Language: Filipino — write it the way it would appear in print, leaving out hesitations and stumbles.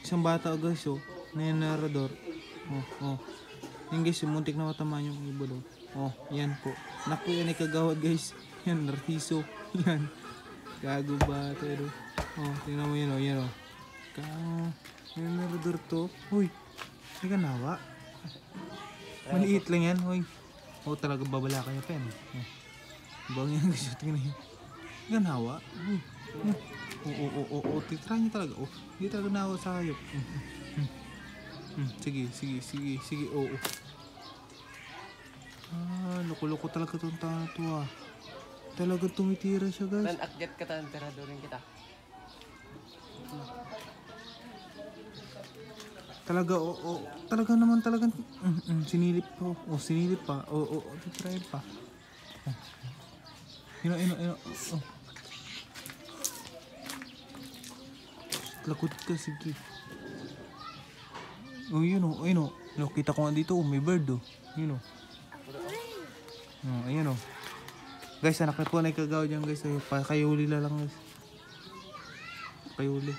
Isang bata guys oh. Nananarador. Oh. Yan guys, muntik na matamaan yung ibon oh. Oh, yan po. Naku, yan ay kagawad guys. Yan, nartiso. Yan. Gago bata yun oh. Oh, tingnan mo yan oh. Yan oh. Nananarador to. Uy, may kanawa. Maliit lang yan. Uy. Oh, talaga babala kayo pen. Oh. Bang yan guys. Tingnan yan. May kanawa. Uy. Oo, titry niya talaga. Oh, hindi talaga nawa sa hayop. Sige, oo. Loko-loko talaga itong tao na to ah. Talagang tumitira siya guys. Akyat ka tayo, tiradorin kita. Talaga, talaga naman talagang, sinilip pa. Sinilip pa. Titry pa. Ino. Lakot ka, sige. Yun o. Kita ko nga dito, may bird Yun o. Ayun o. Guys, anak na po na ikagaw dyan guys. Kayuli lang guys. Kayuli.